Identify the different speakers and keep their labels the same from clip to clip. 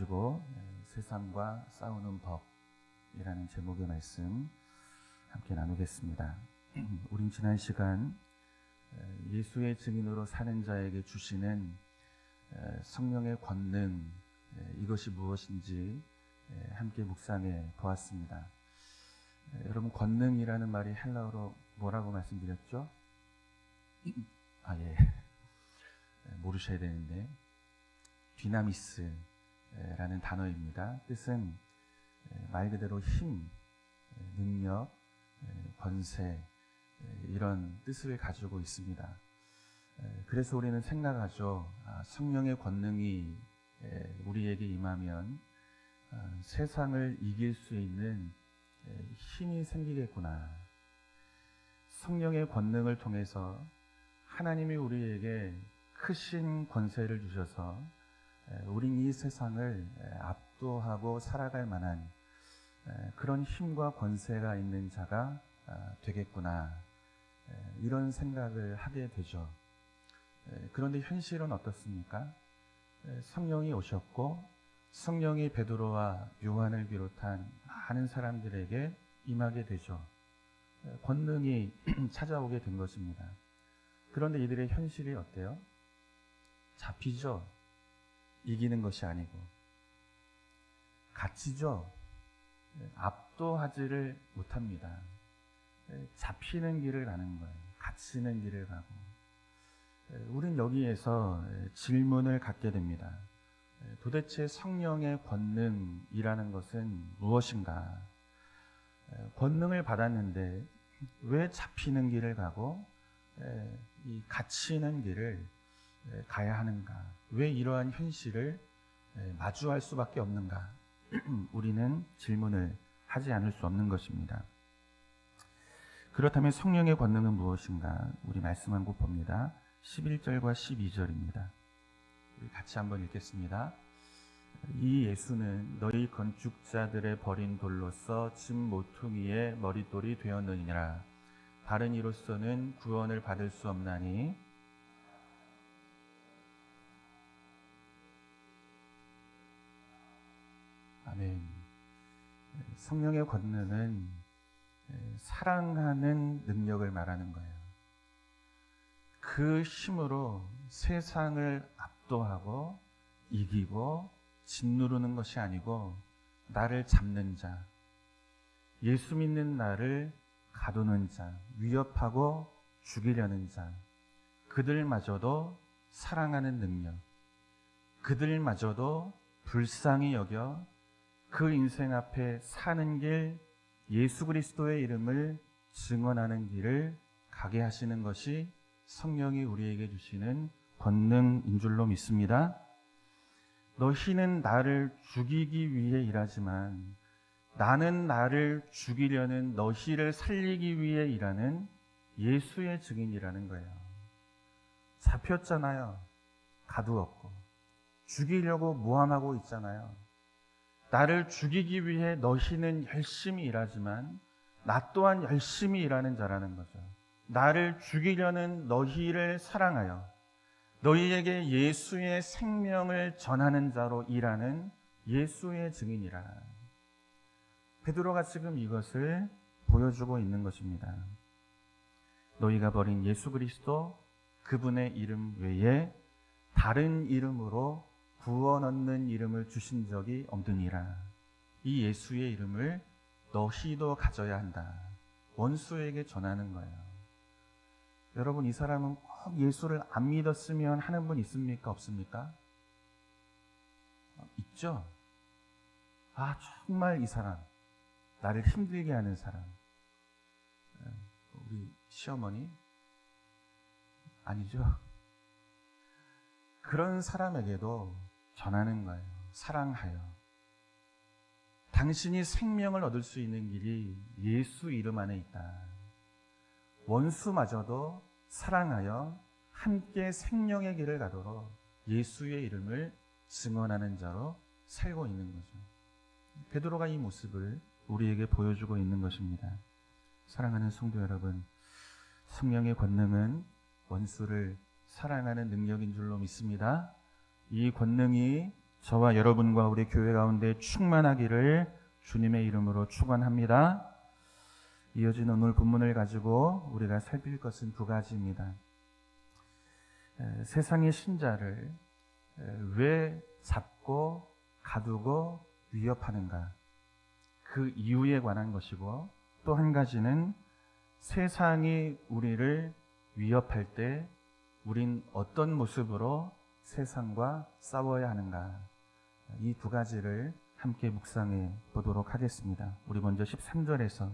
Speaker 1: 가지고 세상과 싸우는 법이라는 제목의 말씀 함께 나누겠습니다. 우린 지난 시간 예수의 증인으로 사는 자에게 주시는 성령의 권능, 이것이 무엇인지 함께 묵상해 보았습니다. 여러분, 권능이라는 말이 헬라어로 뭐라고 말씀드렸죠? 모르셔야 되는데 디나미스라는 단어입니다. 뜻은 말 그대로 힘, 능력, 권세, 이런 뜻을 가지고 있습니다. 그래서 우리는 생각하죠. 성령의 권능이 우리에게 임하면 세상을 이길 수 있는 힘이 생기겠구나. 성령의 권능을 통해서 하나님이 우리에게 크신 권세를 주셔서 우린 이 세상을 압도하고 살아갈 만한 그런 힘과 권세가 있는 자가 되겠구나, 이런 생각을 하게 되죠. 그런데 현실은 어떻습니까? 성령이 오셨고 성령이 베드로와 요한을 비롯한 많은 사람들에게 임하게 되죠. 권능이 찾아오게 된 것입니다. 그런데 이들의 현실이 어때요? 잡히죠. 이기는 것이 아니고 갇히죠. 압도하지를 못합니다. 잡히는 길을 가는 거예요. 갇히는 길을 가고. 우린 여기에서 질문을 갖게 됩니다. 도대체 성령의 권능이라는 것은 무엇인가? 권능을 받았는데 왜 잡히는 길을 가고 이 갇히는 길을 가야 하는가? 왜 이러한 현실을 마주할 수밖에 없는가? 우리는 질문을 하지 않을 수 없는 것입니다. 그렇다면 성령의 권능은 무엇인가? 우리 말씀 한 곳 봅니다. 11절과 12절입니다. 우리 같이 한번 읽겠습니다. 이 예수는 너희 건축자들의 버린 돌로서 집 모퉁이의 머릿돌이 되었느니라. 다른 이로서는 구원을 받을 수 없나니. 아멘. 성령의 권능은 사랑하는 능력을 말하는 거예요. 그 힘으로 세상을 압도하고 이기고 짓누르는 것이 아니고 나를 잡는 자, 예수 믿는 나를 가두는 자, 위협하고 죽이려는 자, 그들마저도 사랑하는 능력, 그들마저도 불쌍히 여겨 그 인생 앞에 사는 길, 예수 그리스도의 이름을 증언하는 길을 가게 하시는 것이 성령이 우리에게 주시는 권능인 줄로 믿습니다. 너희는 나를 죽이기 위해 일하지만 나는 나를 죽이려는 너희를 살리기 위해 일하는 예수의 증인이라는 거예요. 잡혔잖아요. 가두었고. 죽이려고 모함하고 있잖아요. 나를 죽이기 위해 너희는 열심히 일하지만 나 또한 열심히 일하는 자라는 거죠. 나를 죽이려는 너희를 사랑하여 너희에게 예수의 생명을 전하는 자로 일하는 예수의 증인이라. 베드로가 지금 이것을 보여주고 있는 것입니다. 너희가 버린 예수 그리스도, 그분의 이름 외에 다른 이름으로 구원 얻는 이름을 주신 적이 없느니라. 이 예수의 이름을 너희도 가져야 한다. 원수에게 전하는 거예요. 여러분, 이 사람은 꼭 예수를 안 믿었으면 하는 분 있습니까? 없습니까? 있죠? 정말 이 사람, 나를 힘들게 하는 사람. 우리 시어머니? 아니죠? 그런 사람에게도 전하는 거예요. 사랑하여. 당신이 생명을 얻을 수 있는 길이 예수 이름 안에 있다. 원수마저도 사랑하여 함께 생명의 길을 가도록 예수의 이름을 증언하는 자로 살고 있는 거죠. 베드로가 이 모습을 우리에게 보여주고 있는 것입니다. 사랑하는 성도 여러분, 성령의 권능은 원수를 사랑하는 능력인 줄로 믿습니다. 이 권능이 저와 여러분과 우리 교회 가운데 충만하기를 주님의 이름으로 축원합니다. 이어진 오늘 본문을 가지고 우리가 살필 것은 두 가지입니다. 세상의 신자를 왜 잡고 가두고 위협하는가, 그 이유에 관한 것이고, 또 한 가지는 세상이 우리를 위협할 때 우린 어떤 모습으로 세상과 싸워야 하는가, 이 두 가지를 함께 묵상해 보도록 하겠습니다. 우리 먼저 13절에서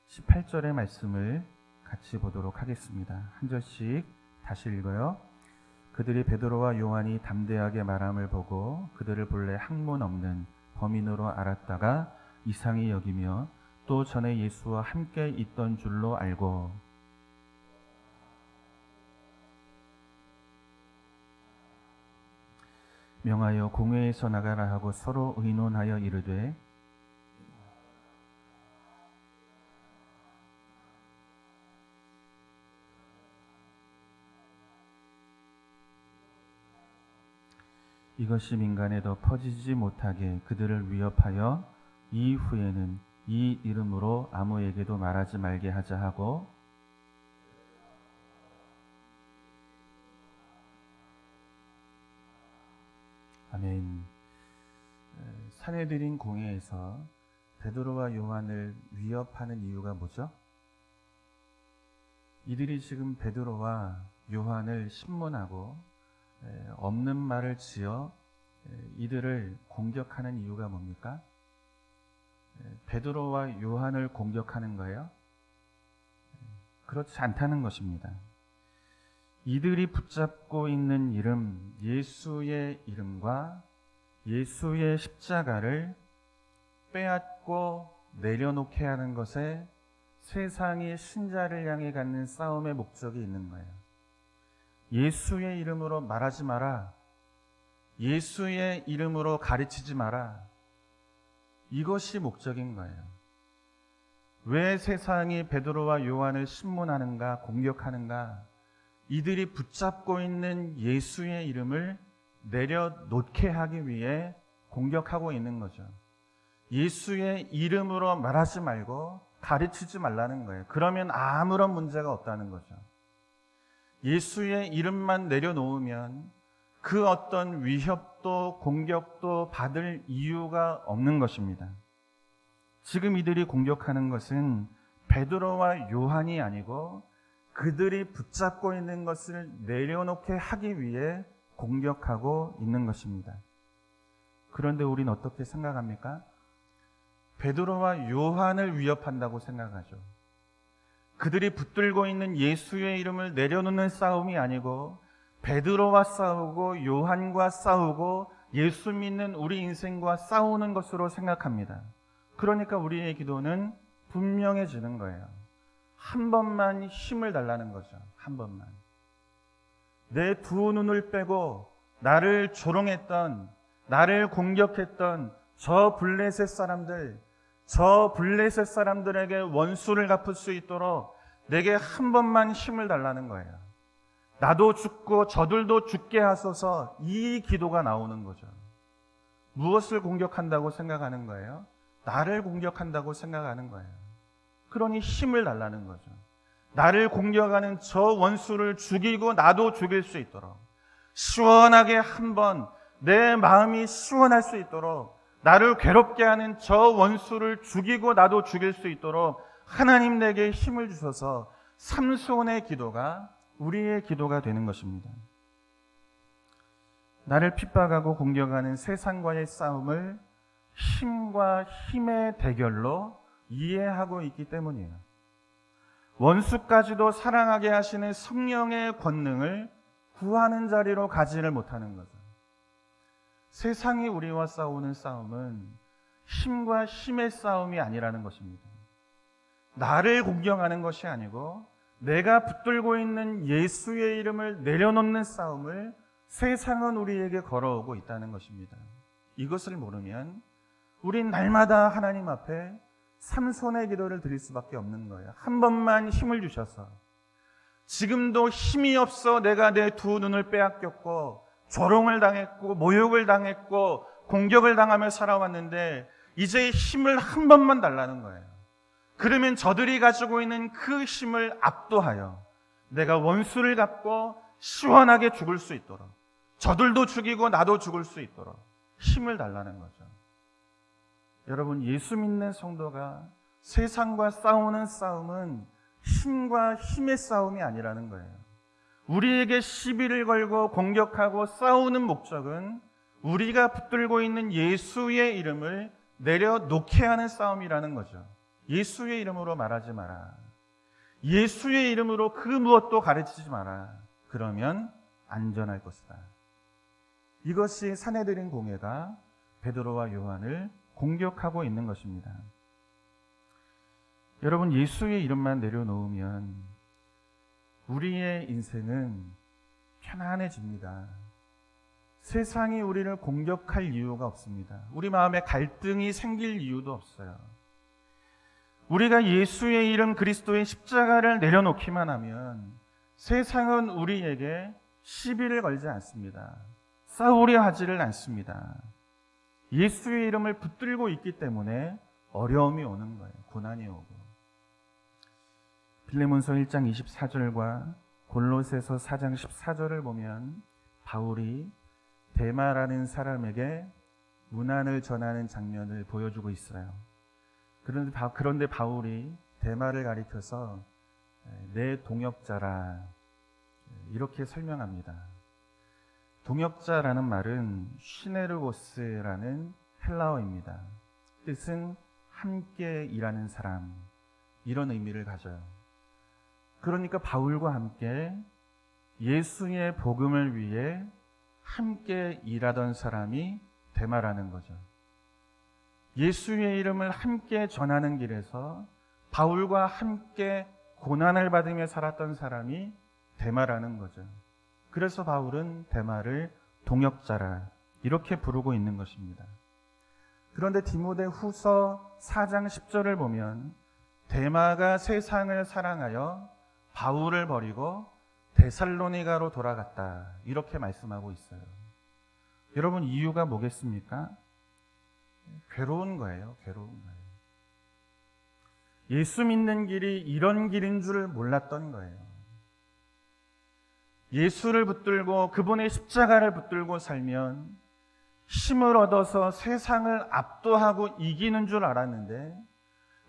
Speaker 1: 18절의 말씀을 같이 보도록 하겠습니다. 한 절씩 다시 읽어요. 그들이 베드로와 요한이 담대하게 말함을 보고 그들을 본래 학문 없는 범인으로 알았다가 이상히 여기며 또 전에 예수와 함께 있던 줄로 알고, 명하여 공회에서 나가라 하고 서로 의논하여 이르되, 이것이 민간에 더 퍼지지 못하게 그들을 위협하여 이후에는 이 이름으로 아무에게도 말하지 말게 하자 하고, 아멘. 산헤드린 공회에서 베드로와 요한을 위협하는 이유가 뭐죠? 이들이 지금 베드로와 요한을 신문하고 없는 말을 지어 이들을 공격하는 이유가 뭡니까? 베드로와 요한을 공격하는 거예요? 그렇지 않다는 것입니다. 이들이 붙잡고 있는 이름, 예수의 이름과 예수의 십자가를 빼앗고 내려놓게 하는 것에 세상이 신자를 향해 갖는 싸움의 목적이 있는 거예요. 예수의 이름으로 말하지 마라, 예수의 이름으로 가르치지 마라, 이것이 목적인 거예요. 왜 세상이 베드로와 요한을 신문하는가, 공격하는가? 이들이 붙잡고 있는 예수의 이름을 내려놓게 하기 위해 공격하고 있는 거죠. 예수의 이름으로 말하지 말고 가르치지 말라는 거예요. 그러면 아무런 문제가 없다는 거죠. 예수의 이름만 내려놓으면 그 어떤 위협도 공격도 받을 이유가 없는 것입니다. 지금 이들이 공격하는 것은 베드로와 요한이 아니고 그들이 붙잡고 있는 것을 내려놓게 하기 위해 공격하고 있는 것입니다. 그런데 우리는 어떻게 생각합니까? 베드로와 요한을 위협한다고 생각하죠. 그들이 붙들고 있는 예수의 이름을 내려놓는 싸움이 아니고 베드로와 싸우고 요한과 싸우고 예수 믿는 우리 인생과 싸우는 것으로 생각합니다. 그러니까 우리의 기도는 분명해지는 거예요. 한 번만 힘을 달라는 거죠. 한 번만. 내 두 눈을 빼고 나를 조롱했던, 나를 공격했던 저 블레셋 사람들에게 원수를 갚을 수 있도록 내게 한 번만 힘을 달라는 거예요. 나도 죽고 저들도 죽게 하소서, 이 기도가 나오는 거죠. 무엇을 공격한다고 생각하는 거예요? 나를 공격한다고 생각하는 거예요. 그러니 힘을 달라는 거죠. 나를 공격하는 저 원수를 죽이고 나도 죽일 수 있도록, 시원하게 한번 내 마음이 시원할 수 있도록, 나를 괴롭게 하는 저 원수를 죽이고 나도 죽일 수 있도록 하나님 내게 힘을 주셔서 삼손의 기도가 우리의 기도가 되는 것입니다. 나를 핍박하고 공격하는 세상과의 싸움을 힘과 힘의 대결로 이해하고 있기 때문이에요. 원수까지도 사랑하게 하시는 성령의 권능을 구하는 자리로 가지를 못하는 거죠. 세상이 우리와 싸우는 싸움은 힘과 힘의 싸움이 아니라는 것입니다. 나를 공격하는 것이 아니고 내가 붙들고 있는 예수의 이름을 내려놓는 싸움을 세상은 우리에게 걸어오고 있다는 것입니다. 이것을 모르면 우린 날마다 하나님 앞에 삼손의 기도를 드릴 수밖에 없는 거예요. 한 번만 힘을 주셔서, 지금도 힘이 없어 내가 내 두 눈을 빼앗겼고 조롱을 당했고 모욕을 당했고 공격을 당하며 살아왔는데 이제 힘을 한 번만 달라는 거예요. 그러면 저들이 가지고 있는 그 힘을 압도하여 내가 원수를 갚고 시원하게 죽을 수 있도록, 저들도 죽이고 나도 죽을 수 있도록 힘을 달라는 거죠. 여러분, 예수 믿는 성도가 세상과 싸우는 싸움은 힘과 힘의 싸움이 아니라는 거예요. 우리에게 시비를 걸고 공격하고 싸우는 목적은 우리가 붙들고 있는 예수의 이름을 내려놓게 하는 싸움이라는 거죠. 예수의 이름으로 말하지 마라. 예수의 이름으로 그 무엇도 가르치지 마라. 그러면 안전할 것이다. 이것이 사내들인 공회가 베드로와 요한을 공격하고 있는 것입니다. 여러분, 예수의 이름만 내려놓으면 우리의 인생은 편안해집니다. 세상이 우리를 공격할 이유가 없습니다. 우리 마음에 갈등이 생길 이유도 없어요. 우리가 예수의 이름 그리스도의 십자가를 내려놓기만 하면 세상은 우리에게 시비를 걸지 않습니다. 싸우려 하지를 않습니다. 예수의 이름을 붙들고 있기 때문에 어려움이 오는 거예요. 고난이 오고. 빌레몬서 1장 24절과 골로새서 4장 14절을 보면 바울이 데마라는 사람에게 문안을 전하는 장면을 보여주고 있어요. 그런데 바울이 데마를 가리켜서 내 동역자라 이렇게 설명합니다. 동역자라는 말은 시네르고스라는 헬라어입니다. 뜻은 함께 일하는 사람, 이런 의미를 가져요. 그러니까 바울과 함께 예수의 복음을 위해 함께 일하던 사람이 데마라는 거죠. 예수의 이름을 함께 전하는 길에서 바울과 함께 고난을 받으며 살았던 사람이 데마라는 거죠. 그래서 바울은 데마를 동역자라 이렇게 부르고 있는 것입니다. 그런데 디모데 후서 4장 10절을 보면 데마가 세상을 사랑하여 바울을 버리고 데살로니가로 돌아갔다 이렇게 말씀하고 있어요. 여러분, 이유가 뭐겠습니까? 괴로운 거예요. 괴로운 거예요. 예수 믿는 길이 이런 길인 줄 몰랐던 거예요. 예수를 붙들고 그분의 십자가를 붙들고 살면 힘을 얻어서 세상을 압도하고 이기는 줄 알았는데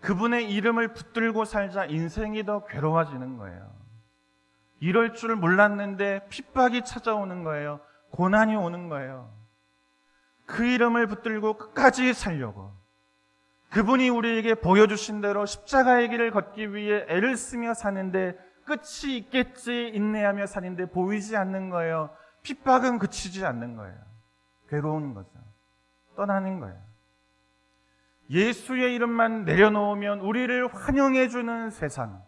Speaker 1: 그분의 이름을 붙들고 살자 인생이 더 괴로워지는 거예요. 이럴 줄 몰랐는데 핍박이 찾아오는 거예요. 고난이 오는 거예요. 그 이름을 붙들고 끝까지 살려고, 그분이 우리에게 보여주신 대로 십자가의 길을 걷기 위해 애를 쓰며 사는데 끝이 있겠지 인내하며 사는데 보이지 않는 거예요. 핍박은 그치지 않는 거예요. 괴로운 거죠. 떠나는 거예요. 예수의 이름만 내려놓으면 우리를 환영해주는 세상,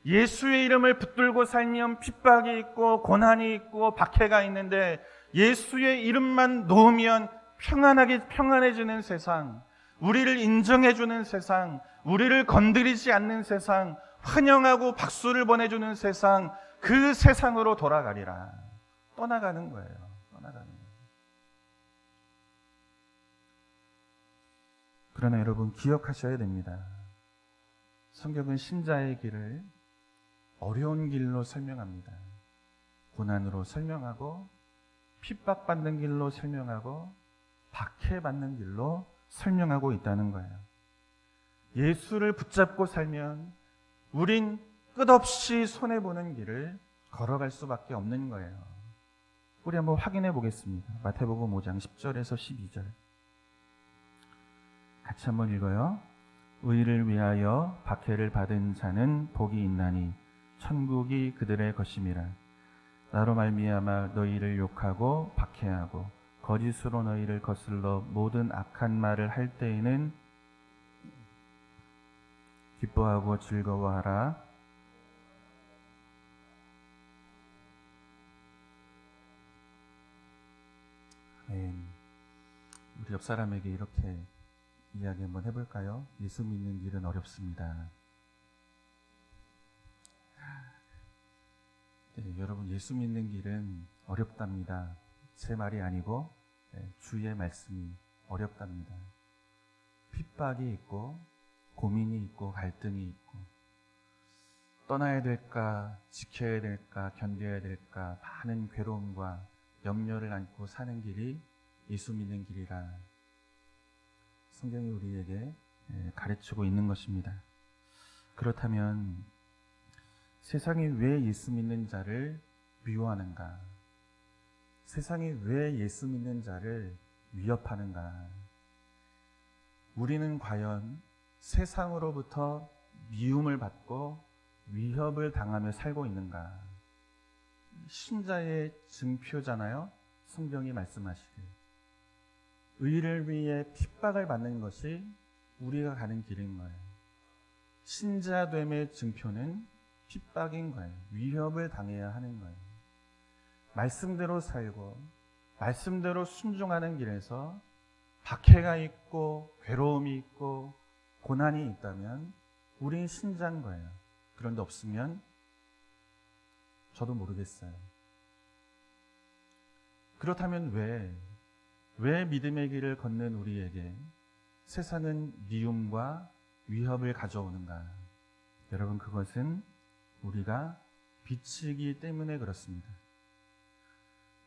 Speaker 1: 예수의 이름을 붙들고 살면 핍박이 있고 고난이 있고 박해가 있는데 예수의 이름만 놓으면 평안해지는 세상, 우리를 인정해주는 세상, 우리를 건드리지 않는 세상, 환영하고 박수를 보내주는 세상, 그 세상으로 돌아가리라. 떠나가는 거예요. 떠나가는 거예요. 그러나 여러분, 기억하셔야 됩니다. 성경은 신자의 길을 어려운 길로 설명합니다. 고난으로 설명하고 핍박받는 길로 설명하고 박해받는 길로 설명하고 있다는 거예요. 예수를 붙잡고 살면 우린 끝없이 손해보는 길을 걸어갈 수밖에 없는 거예요. 우리 한번 확인해 보겠습니다. 마태복음 5장 10절에서 12절 같이 한번 읽어요. 의를 위하여 박해를 받은 자는 복이 있나니 천국이 그들의 것임이라. 나로 말미암아 너희를 욕하고 박해하고 거짓으로 너희를 거슬러 모든 악한 말을 할 때에는 기뻐하고 즐거워하라. 우리 옆 사람에게 이렇게 이야기 한번 해볼까요? 예수 믿는 길은 어렵습니다. 네, 여러분, 예수 믿는 길은 어렵답니다. 제 말이 아니고 주의 말씀이 어렵답니다. 핍박이 있고 고민이 있고 갈등이 있고 떠나야 될까 지켜야 될까 견뎌야 될까 많은 괴로움과 염려를 안고 사는 길이 예수 믿는 길이라 성경이 우리에게 가르치고 있는 것입니다. 그렇다면 세상이 왜 예수 믿는 자를 미워하는가? 세상이 왜 예수 믿는 자를 위협하는가? 우리는 과연 세상으로부터 미움을 받고 위협을 당하며 살고 있는가? 신자의 증표잖아요. 성경이 말씀하시길. 의를 위해 핍박을 받는 것이 우리가 가는 길인 거예요. 신자됨의 증표는 핍박인 거예요. 위협을 당해야 하는 거예요. 말씀대로 살고 말씀대로 순종하는 길에서 박해가 있고 괴로움이 있고 고난이 있다면 우린 신자인 거예요. 그런데 없으면 저도 모르겠어요. 그렇다면 왜 믿음의 길을 걷는 우리에게 세상은 미움과 위협을 가져오는가? 여러분, 그것은 우리가 빛이기 때문에 그렇습니다.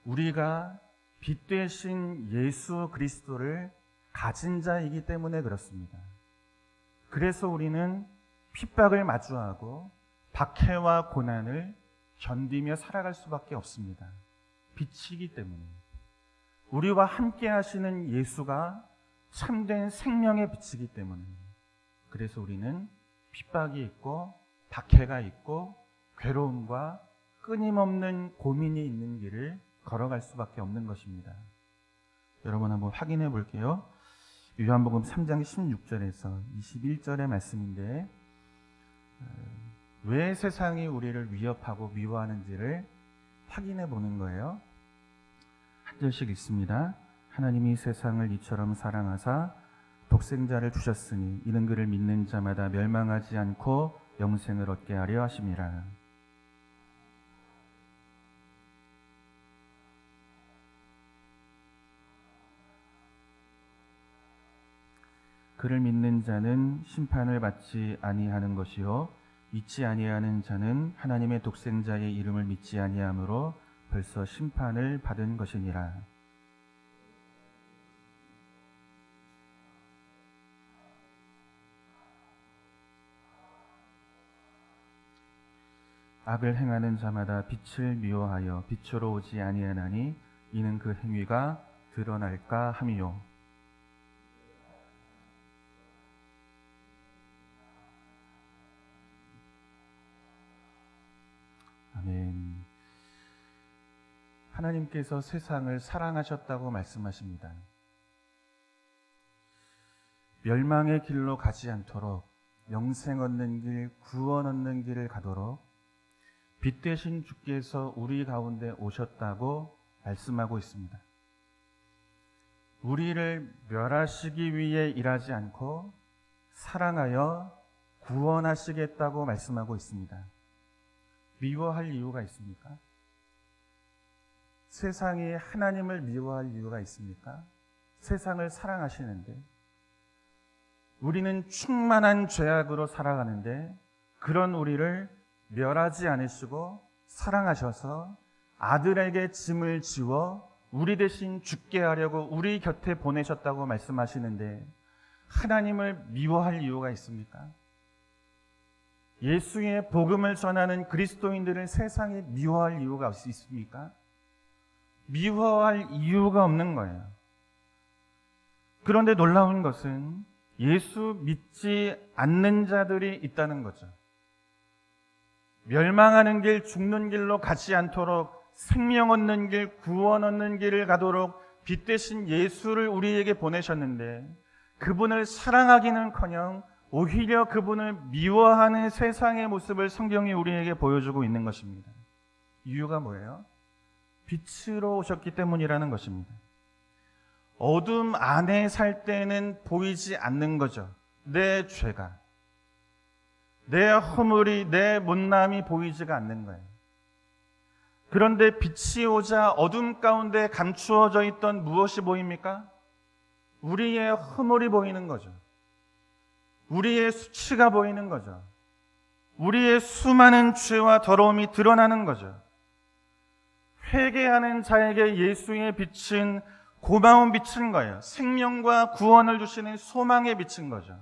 Speaker 1: 우리가 빛 되신 예수 그리스도를 가진 자이기 때문에 그렇습니다. 그래서 우리는 핍박을 마주하고 박해와 고난을 견디며 살아갈 수밖에 없습니다. 빛이기 때문에. 우리와 함께 하시는 예수가 참된 생명의 빛이기 때문에. 그래서 우리는 핍박이 있고 박해가 있고 괴로움과 끊임없는 고민이 있는 길을 걸어갈 수밖에 없는 것입니다. 여러분 한번 확인해 볼게요. 요한복음 3장 16절에서 21절의 말씀인데 왜 세상이 우리를 위협하고 미워하는지를 확인해 보는 거예요. 한 절씩 읽습니다. 하나님이 세상을 이처럼 사랑하사 독생자를 주셨으니 이는 그를 믿는 자마다 멸망하지 않고 영생을 얻게 하려 하심이라. 그를 믿는 자는 심판을 받지 아니하는 것이요 믿지 아니하는 자는 하나님의 독생자의 이름을 믿지 아니하므로 벌써 심판을 받은 것이니라. 악을 행하는 자마다 빛을 미워하여 빛으로 오지 아니하나니 이는 그 행위가 드러날까 함이요. 아멘. 하나님께서 세상을 사랑하셨다고 말씀하십니다. 멸망의 길로 가지 않도록 영생 얻는 길, 구원 얻는 길을 가도록 빛 되신 주께서 우리 가운데 오셨다고 말씀하고 있습니다. 우리를 멸하시기 위해 일하지 않고 사랑하여 구원하시겠다고 말씀하고 있습니다. 미워할 이유가 있습니까? 세상이 하나님을 미워할 이유가 있습니까? 세상을 사랑하시는데 우리는 충만한 죄악으로 살아가는데 그런 우리를 멸하지 않으시고 사랑하셔서 아들에게 짐을 지워 우리 대신 죽게 하려고 우리 곁에 보내셨다고 말씀하시는데 하나님을 미워할 이유가 있습니까? 예수의 복음을 전하는 그리스도인들을 세상이 미워할 이유가 있습니까? 미워할 이유가 없는 거예요. 그런데 놀라운 것은 예수 믿지 않는 자들이 있다는 거죠. 멸망하는 길, 죽는 길로 가지 않도록 생명 얻는 길, 구원 얻는 길을 가도록 빛 되신 예수를 우리에게 보내셨는데 그분을 사랑하기는커녕 오히려 그분을 미워하는 세상의 모습을 성경이 우리에게 보여주고 있는 것입니다. 이유가 뭐예요? 빛으로 오셨기 때문이라는 것입니다. 어둠 안에 살 때는 보이지 않는 거죠. 내 죄가. 내 허물이, 내 못남이 보이지가 않는 거예요. 그런데 빛이 오자 어둠 가운데 감추어져 있던 무엇이 보입니까? 우리의 허물이 보이는 거죠. 우리의 수치가 보이는 거죠. 우리의 수많은 죄와 더러움이 드러나는 거죠. 회개하는 자에게 예수의 빛은 고마운 빛인 거예요. 생명과 구원을 주시는 소망의 빛인 거죠.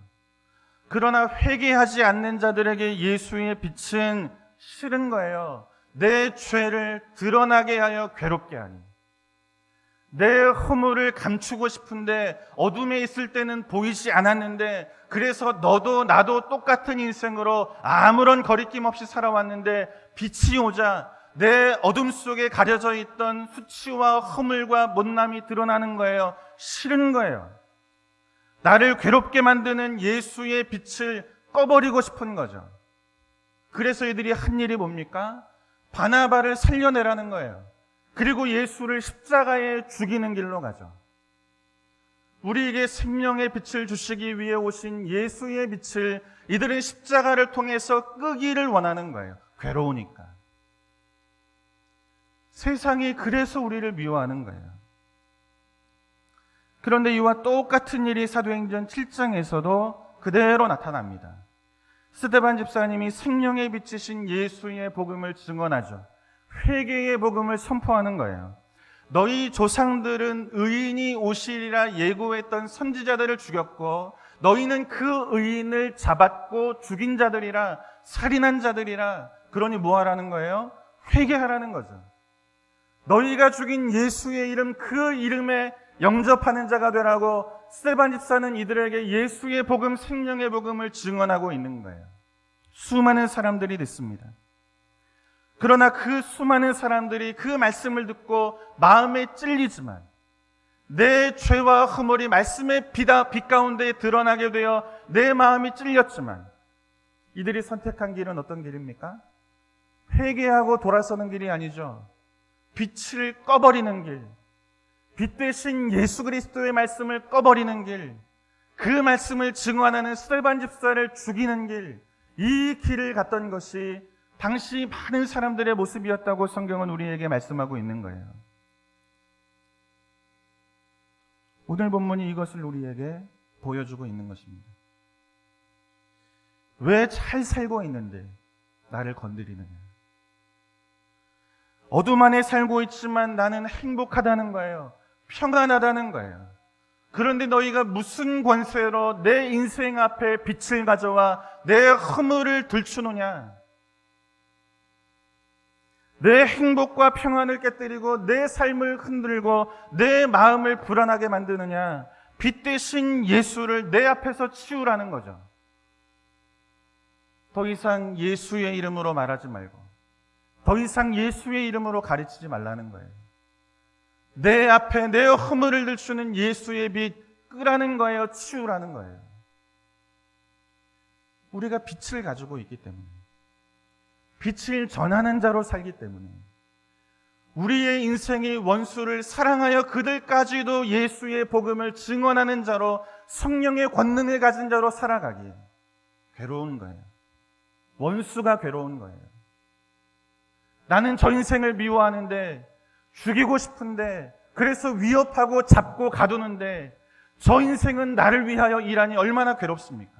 Speaker 1: 그러나 회개하지 않는 자들에게 예수의 빛은 싫은 거예요. 내 죄를 드러나게 하여 괴롭게 하니, 내 허물을 감추고 싶은데 어둠에 있을 때는 보이지 않았는데, 그래서 너도 나도 똑같은 인생으로 아무런 거리낌 없이 살아왔는데 빛이 오자 내 어둠 속에 가려져 있던 수치와 허물과 못남이 드러나는 거예요. 싫은 거예요. 나를 괴롭게 만드는 예수의 빛을 꺼버리고 싶은 거죠. 그래서 이들이 한 일이 뭡니까? 바나바를 살려내라는 거예요. 그리고 예수를 십자가에 죽이는 길로 가죠. 우리에게 생명의 빛을 주시기 위해 오신 예수의 빛을 이들은 십자가를 통해서 끄기를 원하는 거예요. 괴로우니까. 세상이 그래서 우리를 미워하는 거예요. 그런데 이와 똑같은 일이 사도행전 7장에서도 그대로 나타납니다. 스데반 집사님이 생명의 빛이신 예수의 복음을 증언하죠. 회개의 복음을 선포하는 거예요. 너희 조상들은 의인이 오시리라 예고했던 선지자들을 죽였고 너희는 그 의인을 잡았고 죽인 자들이라, 살인한 자들이라. 그러니 뭐 하라는 거예요? 회개하라는 거죠. 너희가 죽인 예수의 이름, 그 이름에 영접하는 자가 되라고 스데반 집사는 이들에게 예수의 복음, 생명의 복음을 증언하고 있는 거예요. 수많은 사람들이 듣습니다. 그러나 그 수많은 사람들이 그 말씀을 듣고 마음에 찔리지만, 내 죄와 허물이 말씀의 빛 가운데 드러나게 되어 내 마음이 찔렸지만, 이들이 선택한 길은 어떤 길입니까? 회개하고 돌아서는 길이 아니죠. 빛을 꺼버리는 길, 빛 대신 예수 그리스도의 말씀을 꺼버리는 길, 그 말씀을 증언하는 스데반 집사를 죽이는 길, 이 길을 갔던 것이 당시 많은 사람들의 모습이었다고 성경은 우리에게 말씀하고 있는 거예요. 오늘 본문이 이것을 우리에게 보여주고 있는 것입니다. 왜 잘 살고 있는데 나를 건드리느냐? 어둠 안에 살고 있지만 나는 행복하다는 거예요. 평안하다는 거예요. 그런데 너희가 무슨 권세로 내 인생 앞에 빛을 가져와 내 허물을 들추느냐? 내 행복과 평안을 깨뜨리고 내 삶을 흔들고 내 마음을 불안하게 만드느냐? 빛 대신 예수를 내 앞에서 치우라는 거죠. 더 이상 예수의 이름으로 말하지 말고, 더 이상 예수의 이름으로 가르치지 말라는 거예요. 내 앞에 내 허물을 들추는 예수의 빛 끄라는 거예요. 치우라는 거예요. 우리가 빛을 가지고 있기 때문에, 빛을 전하는 자로 살기 때문에, 우리의 인생이 원수를 사랑하여 그들까지도 예수의 복음을 증언하는 자로, 성령의 권능을 가진 자로 살아가기에 괴로운 거예요. 원수가 괴로운 거예요. 나는 저 인생을 미워하는데, 죽이고 싶은데, 그래서 위협하고 잡고 가두는데, 저 인생은 나를 위하여 일하니 얼마나 괴롭습니까?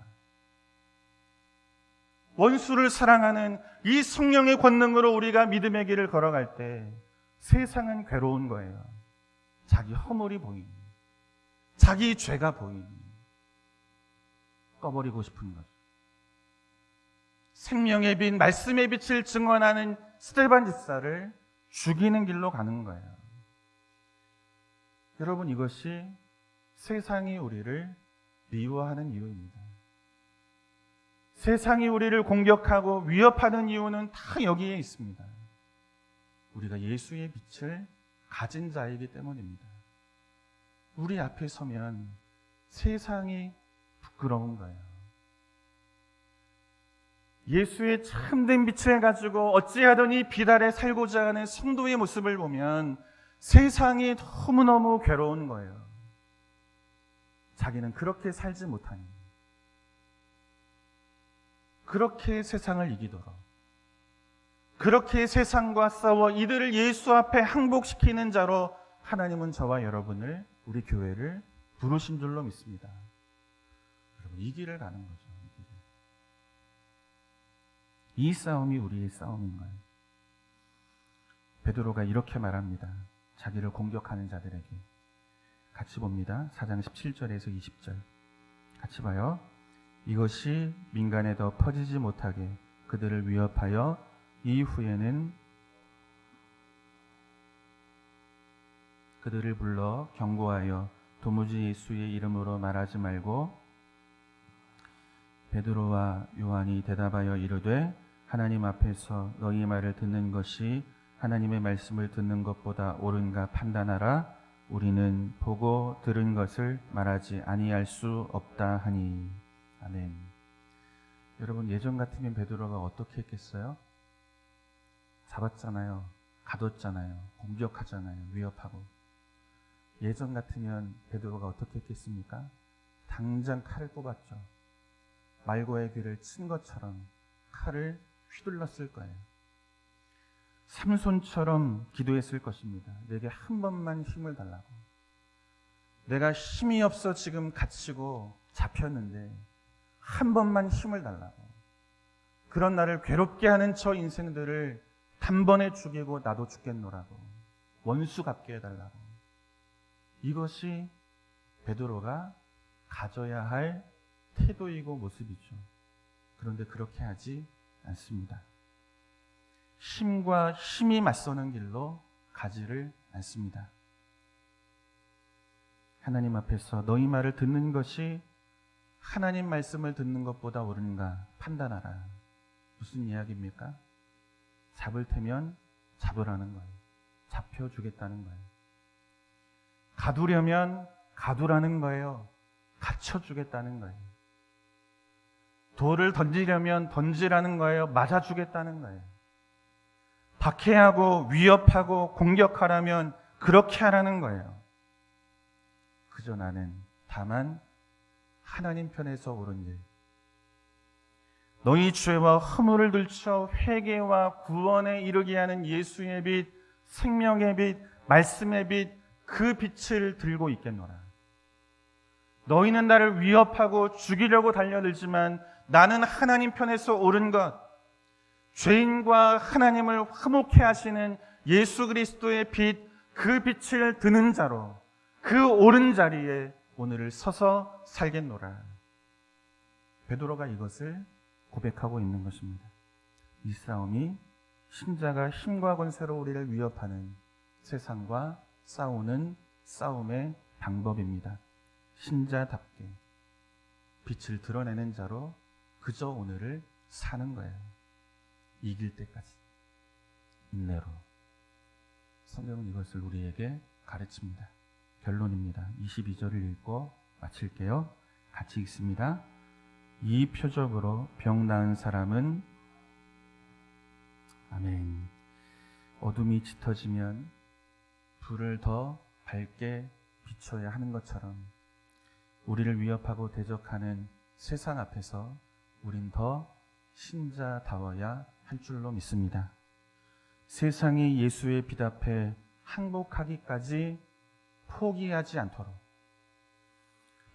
Speaker 1: 원수를 사랑하는 이 성령의 권능으로 우리가 믿음의 길을 걸어갈 때 세상은 괴로운 거예요. 자기 허물이 보이니, 자기 죄가 보이니 꺼버리고 싶은 거죠. 생명의 빛, 말씀의 빛을 증언하는 스데반 집사를 죽이는 길로 가는 거예요. 여러분, 이것이 세상이 우리를 미워하는 이유입니다. 세상이 우리를 공격하고 위협하는 이유는 다 여기에 있습니다. 우리가 예수의 빛을 가진 자이기 때문입니다. 우리 앞에 서면 세상이 부끄러운 거예요. 예수의 참된 빛을 가지고 어찌하든 이 빛 아래 살고자 하는 성도의 모습을 보면 세상이 너무너무 괴로운 거예요. 자기는 그렇게 살지 못하니, 그렇게 세상을 이기도록, 그렇게 세상과 싸워 이들을 예수 앞에 항복시키는 자로 하나님은 저와 여러분을, 우리 교회를 부르신 줄로 믿습니다. 여러분, 이 길을 가는 거죠. 이 싸움이 우리의 싸움인 거예요. 베드로가 이렇게 말합니다. 자기를 공격하는 자들에게. 같이 봅니다. 4장 17절에서 20절. 같이 봐요. 이것이 민간에 더 퍼지지 못하게 그들을 위협하여 이후에는 그들을 불러 경고하여 도무지 예수의 이름으로 말하지 말고, 베드로와 요한이 대답하여 이르되 하나님 앞에서 너희 말을 듣는 것이 하나님의 말씀을 듣는 것보다 옳은가 판단하라. 우리는 보고 들은 것을 말하지 아니할 수 없다 하니. 아멘. 여러분, 예전 같으면 베드로가 어떻게 했겠어요? 잡았잖아요. 가뒀잖아요. 공격하잖아요. 위협하고. 예전 같으면 베드로가 어떻게 했겠습니까? 당장 칼을 뽑았죠. 말고의 귀를 친 것처럼 칼을 휘둘렀을 거예요. 삼손처럼 기도했을 것입니다. 내게 한 번만 힘을 달라고. 내가 힘이 없어 지금 갇히고 잡혔는데 한 번만 힘을 달라고. 그런 나를 괴롭게 하는 저 인생들을 단번에 죽이고 나도 죽겠노라고. 원수 갚게 해달라고. 이것이 베드로가 가져야 할 태도이고 모습이죠. 그런데 그렇게 하지 않습니다. 힘과 힘이 맞서는 길로 가지를 않습니다. 하나님 앞에서 너희 말을 듣는 것이 하나님 말씀을 듣는 것보다 옳은가 판단하라. 무슨 이야기입니까? 잡을 테면 잡으라는 거예요. 잡혀주겠다는 거예요. 가두려면 가두라는 거예요. 갇혀주겠다는 거예요. 돌을 던지려면 던지라는 거예요. 맞아주겠다는 거예요. 박해하고 위협하고 공격하라면 그렇게 하라는 거예요. 그저 나는 다만 하나님 편에서 옳은 일, 너희 죄와 허물을 들쳐 회개와 구원에 이르게 하는 예수의 빛, 생명의 빛, 말씀의 빛, 그 빛을 들고 있겠노라. 너희는 나를 위협하고 죽이려고 달려들지만 나는 하나님 편에서 옳은 것, 죄인과 하나님을 화목해 하시는 예수 그리스도의 빛, 그 빛을 드는 자로 그 옳은 자리에 오늘을 서서 살겠노라. 베드로가 이것을 고백하고 있는 것입니다. 이 싸움이 신자가 힘과 권세로 우리를 위협하는 세상과 싸우는 싸움의 방법입니다. 신자답게 빛을 드러내는 자로 그저 오늘을 사는 거예요. 이길 때까지 인내로. 성경은 이것을 우리에게 가르칩니다. 결론입니다. 22절을 읽고 마칠게요. 같이 읽습니다. 이 표적으로 병 나은 사람은, 아멘. 어둠이 짙어지면 불을 더 밝게 비춰야 하는 것처럼 우리를 위협하고 대적하는 세상 앞에서 우린 더 신자다워야 할 줄로 믿습니다. 세상이 예수의 빛 앞에 항복하기까지 포기하지 않도록,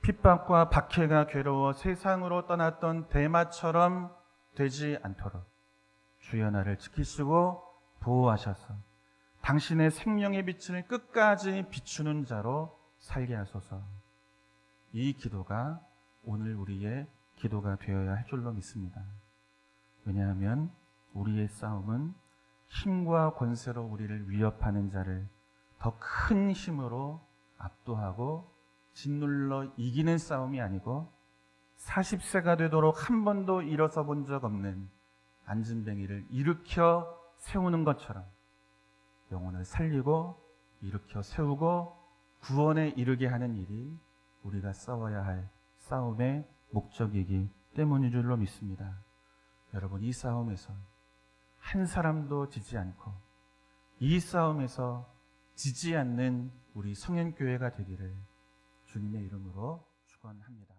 Speaker 1: 핍박과 박해가 괴로워 세상으로 떠났던 대마처럼 되지 않도록 주여 나를 지키시고 보호하셔서 당신의 생명의 빛을 끝까지 비추는 자로 살게 하소서. 이 기도가 오늘 우리의 기도가 되어야 할 줄로 믿습니다. 왜냐하면 우리의 싸움은 힘과 권세로 우리를 위협하는 자를 더 큰 힘으로 압도하고 짓눌러 이기는 싸움이 아니고 40세가 되도록 한 번도 일어서 본 적 없는 안진뱅이를 일으켜 세우는 것처럼 영혼을 살리고 일으켜 세우고 구원에 이르게 하는 일이 우리가 싸워야 할 싸움의 목적이기 때문인 줄로 믿습니다. 여러분, 이 싸움에서 한 사람도 지지 않고 이 싸움에서 지지 않는 우리 성현교회가 되기를 주님의 이름으로 축원합니다.